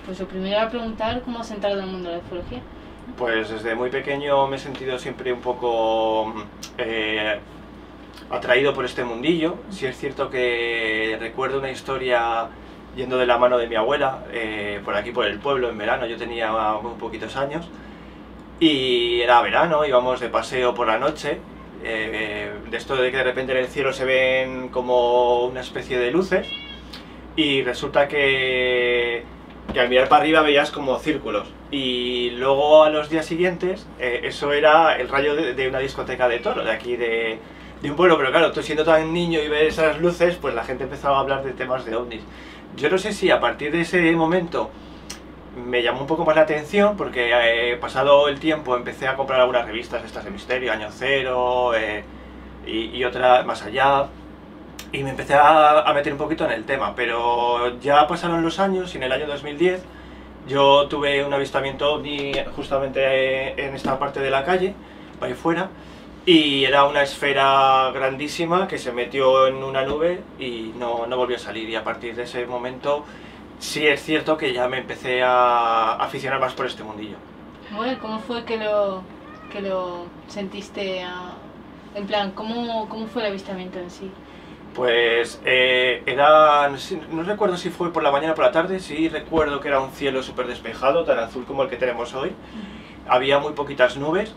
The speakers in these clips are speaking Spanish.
Pues lo primero era preguntar cómo has entrado en el mundo de la ufología. Pues desde muy pequeño me he sentido siempre un poco atraído por este mundillo. Sí es cierto que recuerdo una historia yendo de la mano de mi abuela, por aquí por el pueblo en verano. Yo tenía muy poquitos años y era verano, íbamos de paseo por la noche, de esto de que de repente en el cielo se ven como una especie de luces, y resulta que al mirar para arriba veías como círculos, y luego a los días siguientes eso era el rayo de una discoteca de Toro, de aquí de un pueblo. Pero claro, tú siendo tan niño y ves esas luces, pues la gente empezaba a hablar de temas de ovnis. Yo no sé si a partir de ese momento me llamó un poco más la atención, porque pasado el tiempo empecé a comprar algunas revistas estas de misterio, Año Cero, y otras más allá, y me empecé a meter un poquito en el tema. Pero ya pasaron los años y en el año 2010 yo tuve un avistamiento ovni justamente en esta parte de la calle, para ahí fuera, y era una esfera grandísima que se metió en una nube y no volvió a salir. Y a partir de ese momento sí es cierto que ya me empecé a aficionar más por este mundillo. Bueno, ¿cómo fue que lo sentiste? En plan, ¿cómo fue el avistamiento en sí? Pues era, no recuerdo si fue por la mañana o por la tarde. Sí recuerdo que era un cielo súper despejado, tan azul como el que tenemos hoy. Había muy poquitas nubes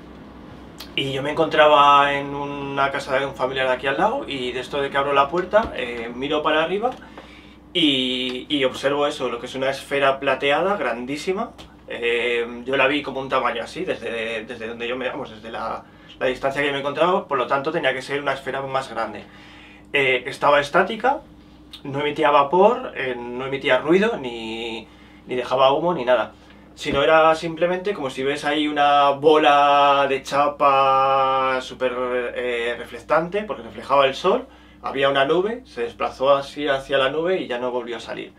y yo me encontraba en una casa de un familiar de aquí al lado, y de esto de que abro la puerta, miro para arriba y observo eso, lo que es una esfera plateada grandísima. Yo la vi como un tamaño así, desde donde yo vamos, desde la distancia que me encontraba, por lo tanto tenía que ser una esfera más grande. Estaba estática, no emitía vapor, no emitía ruido, ni dejaba humo, ni nada. Sino era simplemente como si ves ahí una bola de chapa súper reflectante, porque reflejaba el sol. Había una nube, se desplazó así hacia la nube y ya no volvió a salir.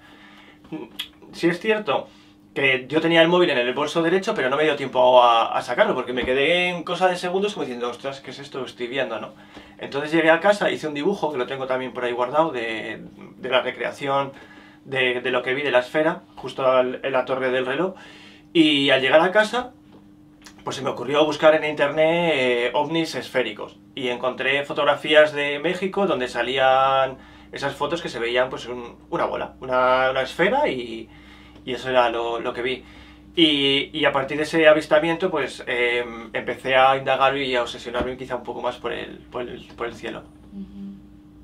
Sí es cierto que yo tenía el móvil en el bolso derecho, pero no me dio tiempo a sacarlo, porque me quedé en cosa de segundos como diciendo, ostras, ¿qué es esto que estoy viendo, no? Entonces llegué a casa, hice un dibujo, que lo tengo también por ahí guardado, de la recreación de lo que vi de la esfera, justo en la torre del reloj. Y al llegar a casa, pues se me ocurrió buscar en internet ovnis esféricos, y encontré fotografías de México donde salían esas fotos que se veían pues una bola, una esfera, y eso era lo que vi. Y a partir de ese avistamiento pues empecé a indagar y a obsesionarme quizá un poco más por el cielo.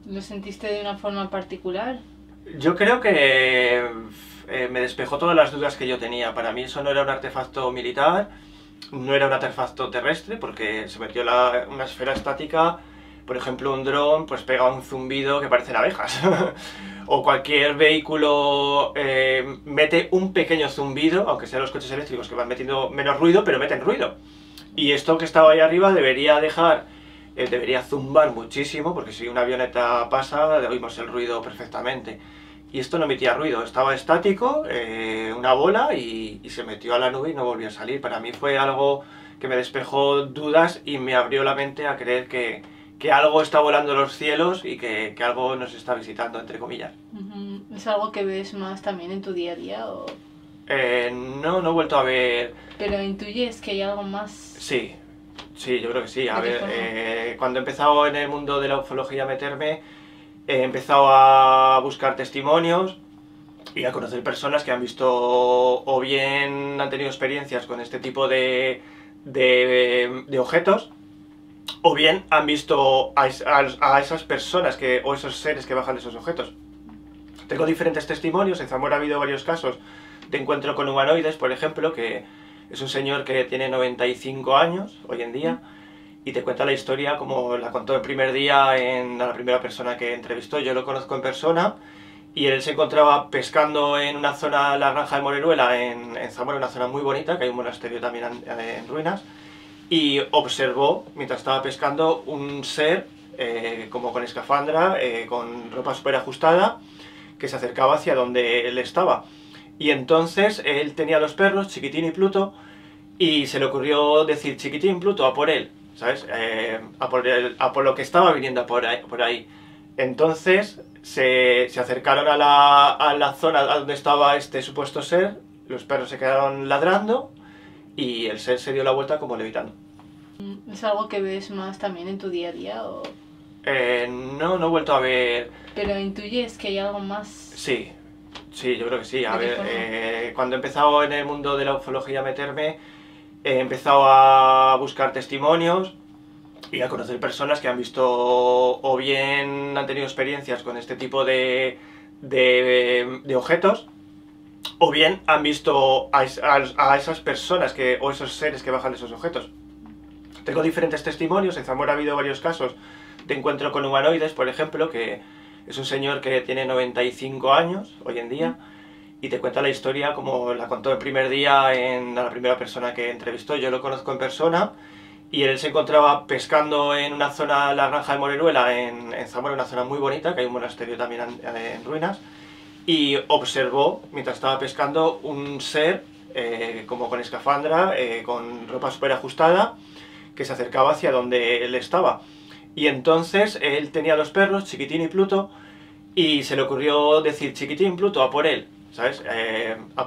¿Lo sentiste de una forma particular? Yo creo que me despejó todas las dudas que yo tenía. Para mí eso no era un artefacto militar, no era un artefacto terrestre, porque se metió una esfera estática. Por ejemplo, un dron pues pega un zumbido que parecen abejas. O cualquier vehículo mete un pequeño zumbido, aunque sean los coches eléctricos que van metiendo menos ruido, pero meten ruido. Y esto que estaba ahí arriba debería zumbar muchísimo, porque si una avioneta pasa, oímos el ruido perfectamente. Y esto no emitía ruido, estaba estático, una bola, y se metió a la nube y no volvió a salir. Para mí fue algo que me despejó dudas y me abrió la mente a creer que algo está volando en los cielos y que algo nos está visitando, entre comillas. ¿Es algo que ves más también en tu día a día? O... No he vuelto a ver... ¿Pero intuyes que hay algo más? Sí, yo creo que sí. A ver, cuando he empezado en el mundo de la ufología a meterme, he empezado a buscar testimonios y a conocer personas que han visto, o bien han tenido experiencias con este tipo de objetos, o bien han visto a esas personas o esos seres que bajan de esos objetos. Tengo diferentes testimonios. En Zamora ha habido varios casos de encuentro con humanoides, por ejemplo, que es un señor que tiene 95 años hoy en día, y te cuenta la historia como la contó el primer día a la primera persona que entrevistó. Yo lo conozco en persona, y él se encontraba pescando en una zona, la Granja de Moreruela, en Zamora, una zona muy bonita, que hay un monasterio también en ruinas, y observó, mientras estaba pescando, un ser como con escafandra, con ropa súper ajustada, que se acercaba hacia donde él estaba. Y entonces él tenía los perros, Chiquitín y Pluto, y se le ocurrió decir: Chiquitín, Pluto, a por él, ¿sabes? A por lo que estaba viniendo por ahí. Entonces se acercaron a la zona donde estaba este supuesto ser, los perros se quedaron ladrando y el ser se dio la vuelta como levitando. ¿Es algo que ves más también en tu día a día o...? No he vuelto a ver... ¿Pero intuyes que hay algo más? Sí, yo creo que sí. A ver, cuando he empezado en el mundo de la ufología a meterme, he empezado a buscar testimonios y a conocer personas que han visto o bien han tenido experiencias con este tipo de objetos, o bien han visto a esas personas o esos seres que bajan de esos objetos. Tengo diferentes testimonios. En Zamora ha habido varios casos de encuentro con humanoides, por ejemplo, que es un señor que tiene 95 años hoy en día y te cuenta la historia como la contó el primer día a la primera persona que entrevistó. Yo lo conozco en persona y él se encontraba pescando en una zona, la Granja de Moreruela, en Zamora, una zona muy bonita, que hay un monasterio también en ruinas, y observó, mientras estaba pescando, un ser como con escafandra, con ropa súper ajustada, que se acercaba hacia donde él estaba. Y entonces él tenía los perros, Chiquitín y Pluto, y se le ocurrió decir: Chiquitín, Pluto, a por él, ¿sabes? A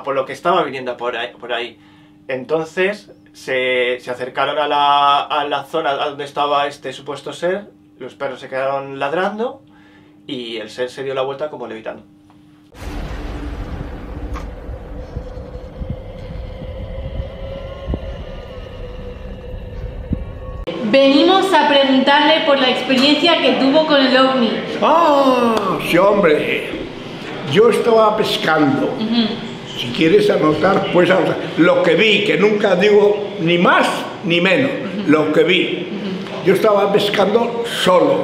por lo que estaba viniendo por ahí. Entonces se acercaron a la zona donde estaba este supuesto ser, los perros se quedaron ladrando y el ser se dio la vuelta como levitando. Venimos a preguntarle por la experiencia que tuvo con el ovni. Ah, sí, hombre. Yo estaba pescando. Si quieres anotar, pues anotar. Lo que vi, que nunca digo ni más ni menos. Lo que vi. Yo estaba pescando solo,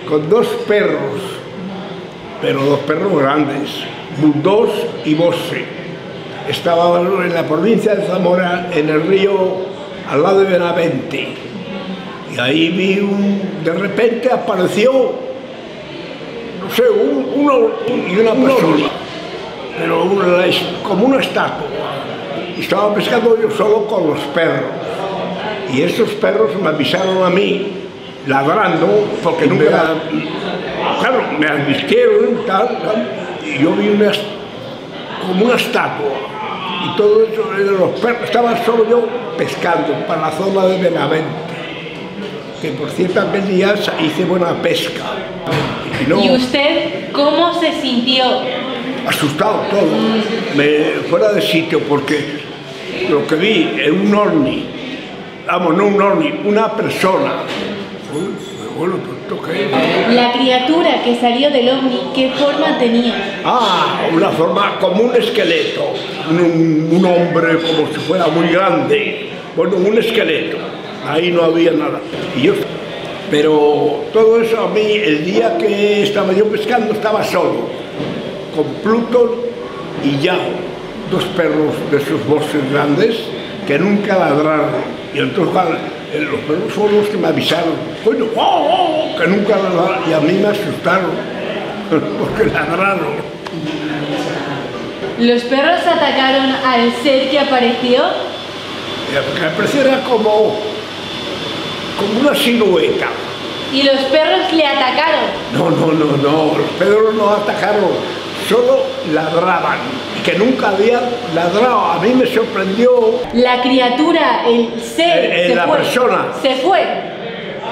con dos perros, pero dos perros grandes, Bulldog y Bosse. Estaba en la provincia de Zamora, en el río, al lado de Benavente. Y ahí vi de repente apareció, no sé, uno y una persona, pero como una estatua. Y estaba pescando yo solo con los perros. Y esos perros me avisaron a mí, ladrando, porque nunca... Claro, me advirtieron y yo vi como una estatua. Y todo eso eran los perros. Estaba solo yo pescando para la zona de Benavente. Que por cierto aquel día hice buena pesca. ¿Y usted cómo se sintió? Asustado todo, fuera de sitio, porque lo que vi es un ovni, vamos, no un ovni, una persona. Bueno, ¿esto qué es? La criatura que salió del ovni, ¿qué forma tenía? Ah, una forma como un esqueleto, un hombre como si fuera muy grande, bueno, un esqueleto. Ahí no había nada. Pero todo eso a mí, el día que estaba yo pescando, estaba solo, con Pluto y Yago, dos perros de esos bosques grandes que nunca ladraron. Y entonces los perros fueron los que me avisaron, coño, que nunca ladraron, y a mí me asustaron, porque ladraron. ¿Los perros atacaron al ser que apareció? Que apareció era como una silueta. ¿Y los perros le atacaron? No, los perros no atacaron, solo ladraban, que nunca habían ladrado. A mí me sorprendió. La criatura, el ser, la persona. Se fue.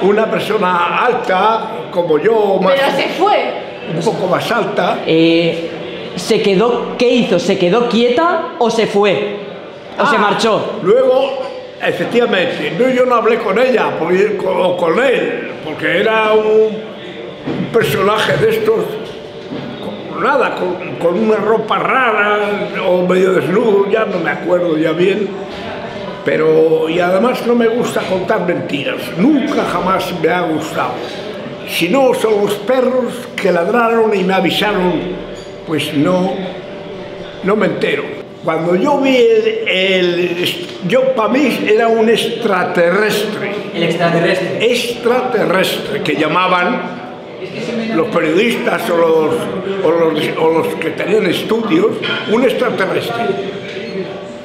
Una persona alta, como yo, más, pero se fue. Un poco más alta. ¿Se quedó? ¿Qué hizo? ¿Se quedó quieta o se fue? ¿O se marchó? Luego, efectivamente, yo no hablé con ella o con él, porque era un personaje de estos, con una ropa rara o medio desnudo, ya no me acuerdo ya bien, pero y además no me gusta contar mentiras, nunca jamás me ha gustado. Si no son los perros que ladraron y me avisaron, pues no me entero. Cuando yo vi para mí era un extraterrestre. ¿El extraterrestre? Extraterrestre, que llamaban los periodistas o los que tenían estudios, un extraterrestre.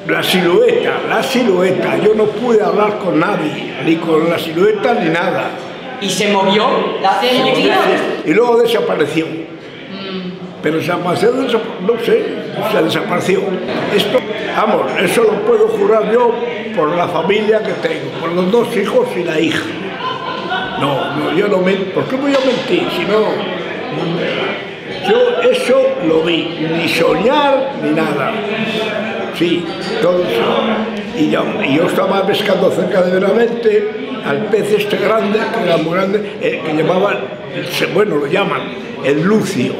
La silueta, yo no pude hablar con nadie, ni con la silueta ni nada. ¿Y se movió? ¿Se movió? Y luego desapareció. pero desapareció, no sé, se desapareció. Esto, vamos, eso lo puedo jurar yo por la familia que tengo, por los 2 hijos y la hija. No, yo no mento. ¿Por qué voy a mentir? Si no, yo eso lo vi, ni soñar ni nada. Sí, todo eso. Y yo estaba pescando cerca de Benavente al pez este grande, que era muy grande, que llamaban, bueno, lo llaman el lucio.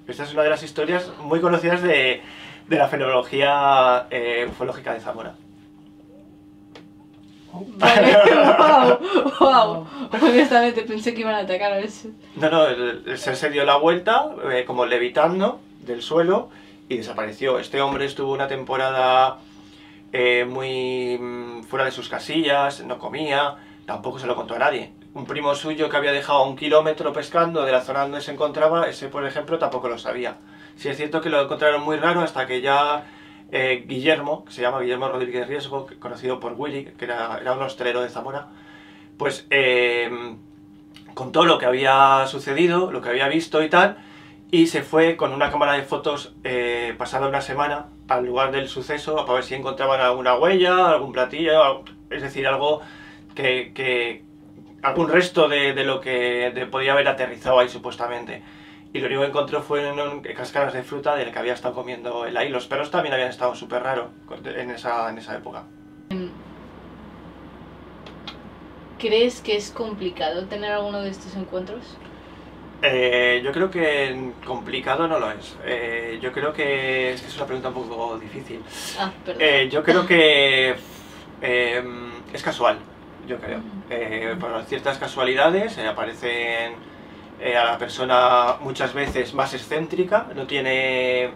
Esta es una de las historias muy conocidas de la fenomenología ufológica de Zamora. Vale, wow. Honestamente pensé que iban a atacar a eso. No, el ser se dio la vuelta, como levitando del suelo, y desapareció. Este hombre estuvo una temporada muy fuera de sus casillas, no comía, tampoco se lo contó a nadie. Un primo suyo que había dejado 1 kilómetro pescando de la zona donde se encontraba, ese por ejemplo tampoco lo sabía. Sí es cierto que lo encontraron muy raro hasta que ya Guillermo, que se llama Guillermo Rodríguez Riesgo, conocido por Willy, que era un hostelero de Zamora, pues contó lo que había sucedido, lo que había visto y tal, y se fue con una cámara de fotos pasada una semana al lugar del suceso para ver si encontraban alguna huella, algún platillo, es decir, algo algún resto de lo que podía haber aterrizado ahí supuestamente. Y lo único que encontró fueron cáscaras de fruta del que había estado comiendo él ahí. Los perros también habían estado súper raros en esa época. ¿Crees que es complicado tener alguno de estos encuentros? Yo creo que complicado no lo es. Yo creo que es una pregunta un poco difícil. Perdón. Yo creo que es casual, yo creo. Por ciertas casualidades aparecen a la persona muchas veces más excéntrica, no tiene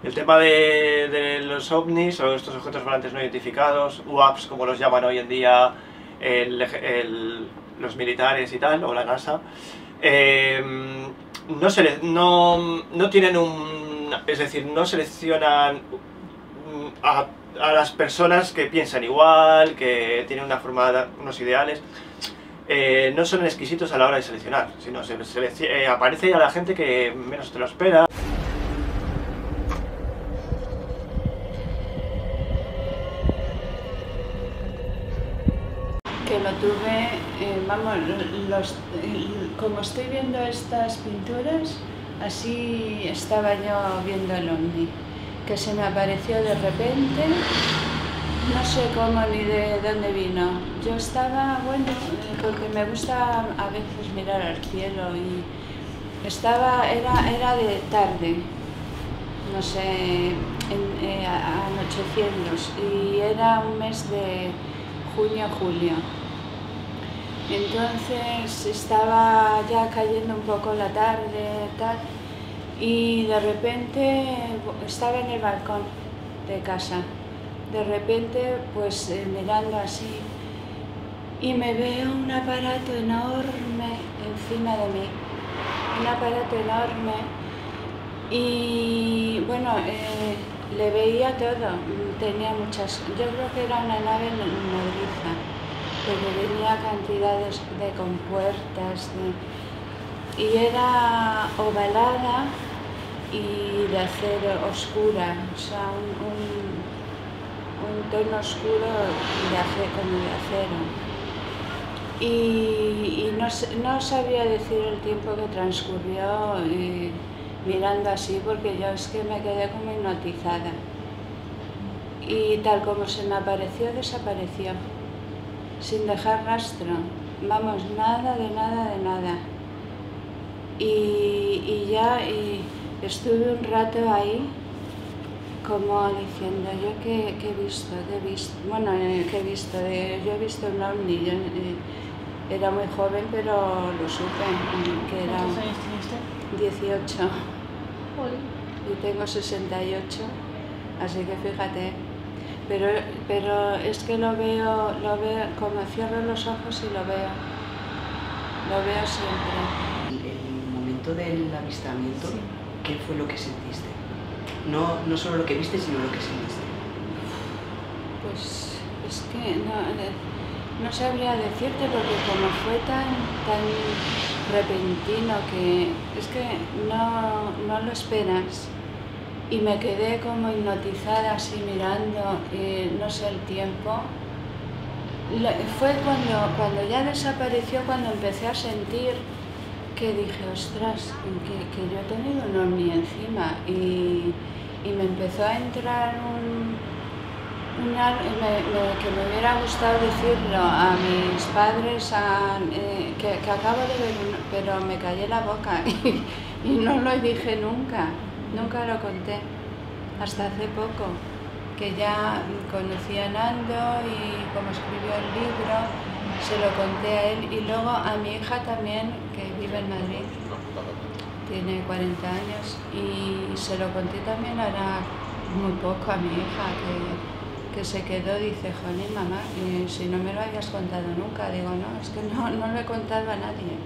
el tema de los ovnis o estos objetos volantes no identificados, UAPs como los llaman hoy en día los militares y tal, o la NASA. No tienen es decir, no seleccionan a las personas que piensan igual, que tienen una forma, unos ideales. No son exquisitos a la hora de seleccionar, sino aparece a la gente que menos te lo espera. Que lo tuve, como estoy viendo estas pinturas, así estaba yo viendo el ovni, que se me apareció de repente, no sé cómo ni de dónde vino. Yo estaba, bueno, porque me gusta a veces mirar al cielo y era de tarde, no sé, anocheciendo, y era un mes de junio-julio. Entonces estaba ya cayendo un poco la tarde, tal, y de repente estaba en el balcón de casa. De repente, pues mirando así, y me veo un aparato enorme encima de mí, un aparato enorme, y bueno, le veía todo, tenía muchas, yo creo que era una nave nodriza, porque tenía cantidades de compuertas, y era ovalada y de acero oscura, o sea, un tono oscuro de acero, como de acero. Y no sabía decir el tiempo que transcurrió mirando así, porque yo es que me quedé como hipnotizada. Y tal como se me apareció, desapareció, sin dejar rastro. Vamos, nada de nada de nada. Y estuve un rato ahí, como diciendo, yo qué he visto, bueno, ¿qué he visto? Yo he visto un ovni, yo era muy joven, pero lo supe, que era... ¿Cuántos años tienes usted? 18. Y tengo 68, así que fíjate. Pero es que lo veo, como cierro los ojos y lo veo siempre. El momento del avistamiento, sí. ¿Qué fue lo que sentiste? No solo lo que viste, sino lo que sentiste. Pues es que no sabría decirte, porque como fue tan repentino que es que no lo esperas. Y me quedé como hipnotizada así mirando, no sé el tiempo. Fue cuando ya desapareció, cuando empecé a sentir que dije, ostras, que yo he tenido un ovni encima, y me empezó a entrar que me hubiera gustado decirlo a mis padres, que acabo de ver pero me callé la boca y no lo dije nunca lo conté, hasta hace poco, que ya conocí a Nando y como escribió el libro, se lo conté a él y luego a mi hija también, que vive en Madrid, tiene 40 años, y se lo conté también ahora muy poco a mi hija, que se quedó, dice, joder, mamá, si no me lo habías contado nunca. Digo, no, es que no lo he contado a nadie.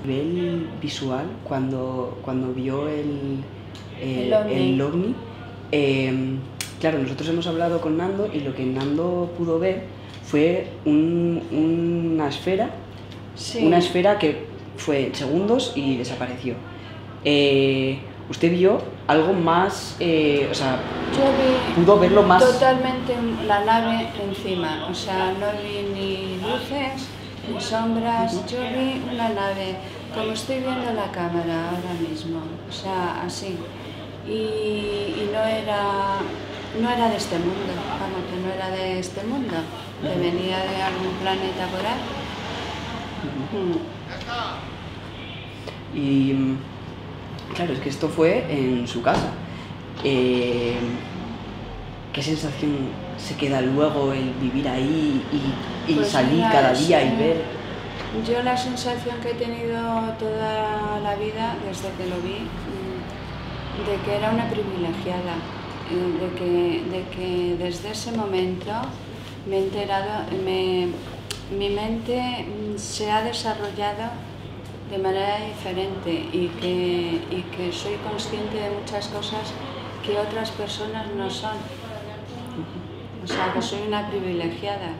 A nivel visual, cuando vio el ovni, claro, nosotros hemos hablado con Nando y lo que Nando pudo ver fue una esfera, Sí. una esfera que fue en segundos y desapareció. ¿Usted vio algo más, o sea, Yo vi pudo verlo más? totalmente la nave encima, o sea, no vi ni luces ni sombras, yo vi una nave, como estoy viendo la cámara ahora mismo, o sea, así, y no era de este mundo, vamos, que no era de este mundo, que venía de algún planeta por ahí. Y claro, es que esto fue en su casa. ¿Qué sensación se queda luego el vivir ahí y Pues salir mira, cada día y ver? Yo la sensación que he tenido toda la vida, desde que lo vi, de que era una privilegiada, de que desde ese momento me he enterado, mi mente se ha desarrollado de manera diferente y que soy consciente de muchas cosas que otras personas no son. O sea, que soy una privilegiada.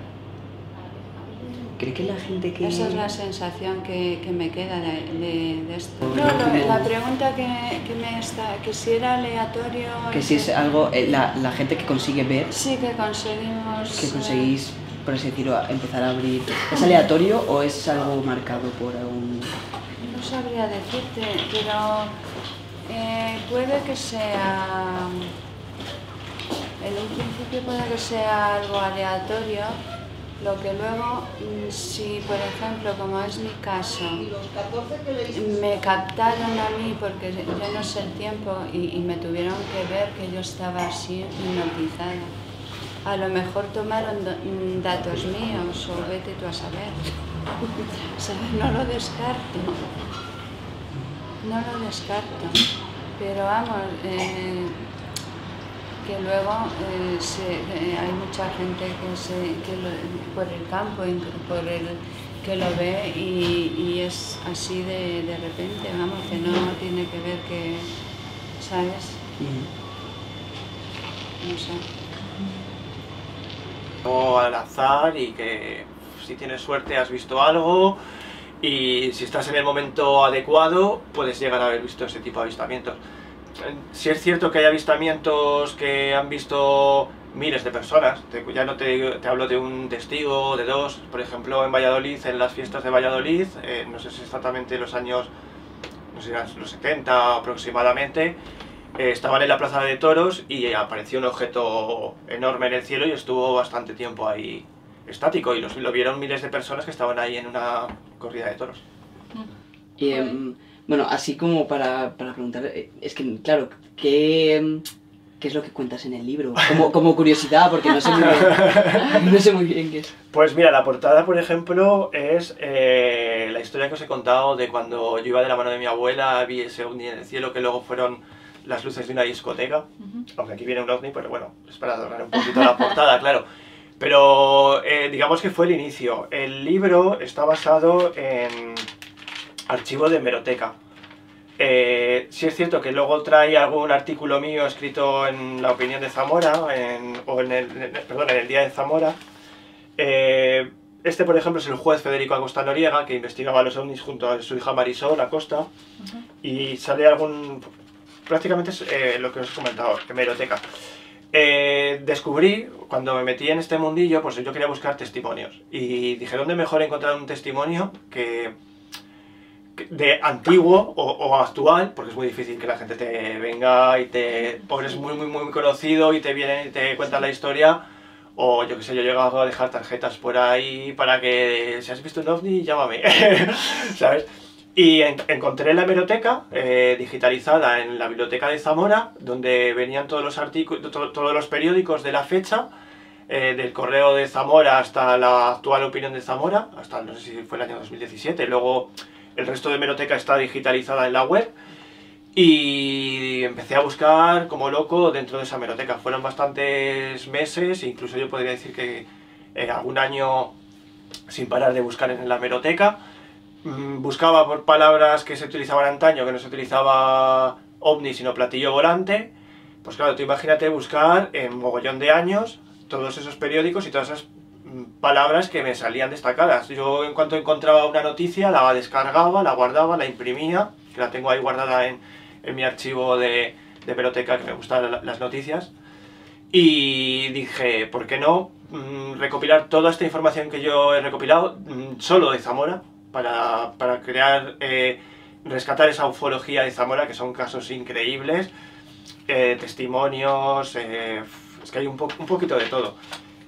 ¿Cree que la gente que...? Esa es la sensación que me queda de esto. No, la pregunta que si era aleatorio... Que si es algo, la gente que consigue ver... Sí, que conseguimos... Que conseguís, por así decirlo, empezar a abrir... ¿Es aleatorio o es algo marcado por algún...? No sabría decirte, pero puede que sea... En un principio puede que sea algo aleatorio, lo que luego, si por ejemplo, como es mi caso, me captaron a mí porque yo no sé el tiempo y me tuvieron que ver que yo estaba así hipnotizada. A lo mejor tomaron datos míos o vete tú a saber. ¿Sabes? No lo descarto. No lo descarto. Pero vamos, que luego hay mucha gente por el campo, que lo ve y es así de repente, vamos, que no tiene que ver que, ¿sabes? No sé. O al azar y que si tienes suerte has visto algo y si estás en el momento adecuado puedes llegar a haber visto ese tipo de avistamientos. Si es cierto que hay avistamientos que han visto miles de personas, ya no te hablo de un testigo, de dos, por ejemplo en Valladolid, en las fiestas de Valladolid, no sé si exactamente los años, no sé, los 70 aproximadamente, estaban en la plaza de toros y apareció un objeto enorme en el cielo y estuvo bastante tiempo ahí estático y lo vieron miles de personas que estaban ahí en una corrida de toros. Bueno, así como para preguntar, es que, claro, ¿qué es lo que cuentas en el libro? Como curiosidad, porque no sé muy bien qué es. Pues mira, la portada, por ejemplo, es la historia que os he contado de cuando yo iba de la mano de mi abuela, vi ese ovni en el cielo, que luego fueron las luces de una discoteca, aunque aquí viene un ovni, pero bueno, es para adornar un poquito la portada, claro. Pero digamos que fue el inicio. El libro está basado en archivo de hemeroteca. Sí es cierto que luego trae algún artículo mío escrito en La Opinión de Zamora, en el Día de Zamora. Es Este, por ejemplo, es el juez Federico Acosta Noriega, que investigaba los ovnis junto a su hija Marisol Acosta, y sale prácticamente es lo que os he comentado, hemeroteca. Descubrí, cuando me metí en este mundillo, pues yo quería buscar testimonios, y dije, ¿dónde mejor encontrar un testimonio de antiguo o actual? Porque es muy difícil que la gente te venga y o eres muy conocido y te vienen y te cuentan la historia, o yo qué sé, yo he llegado a dejar tarjetas por ahí para que si has visto un ovni, llámame, ¿sabes? Y encontré la hemeroteca digitalizada en la biblioteca de Zamora, donde venían todos los artículos, todos los periódicos de la fecha, del Correo de Zamora hasta la actual Opinión de Zamora, hasta no sé si fue el año 2017, luego el resto de hemeroteca está digitalizada en la web, y empecé a buscar como loco dentro de esa hemeroteca. Fueron bastantes meses, incluso yo podría decir que algún año sin parar de buscar en la hemeroteca. Buscaba por palabras que se utilizaban antaño, que no se utilizaba ovni sino platillo volante. Pues claro, tú imagínate buscar en mogollón de años todos esos periódicos y todas esas palabras que me salían destacadas. Yo en cuanto encontraba una noticia la descargaba, la guardaba, la imprimía, que la tengo ahí guardada en mi archivo de hemeroteca, que me gustan las noticias, y dije, ¿por qué no recopilar toda esta información que yo he recopilado solo de Zamora, para crear, rescatar esa ufología de Zamora, que son casos increíbles, testimonios, es que hay un poquito de todo.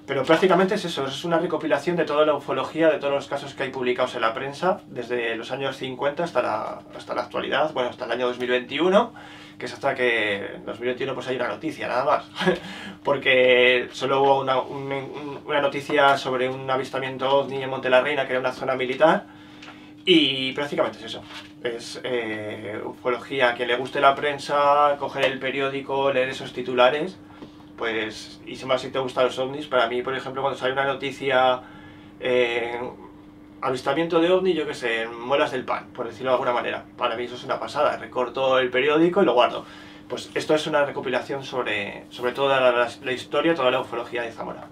Pero prácticamente es eso, es una recopilación de toda la ufología, de todos los casos que hay publicados en la prensa, desde los años 50 hasta la actualidad, bueno, hasta el año 2021, que es hasta que en 2021 pues hay una noticia, nada más. Porque solo hubo una noticia sobre un avistamiento ovni en Monte la Reina, que era una zona militar, y prácticamente es eso. Es ufología. A quien le guste la prensa, coger el periódico, leer esos titulares, pues, y más si te gustan los ovnis. Para mí, por ejemplo, cuando sale una noticia, avistamiento de ovni, yo qué sé, en Muelas del Pan, por decirlo de alguna manera, para mí eso es una pasada. Recorto el periódico y lo guardo. Pues esto es una recopilación sobre toda la historia, toda la ufología de Zamora.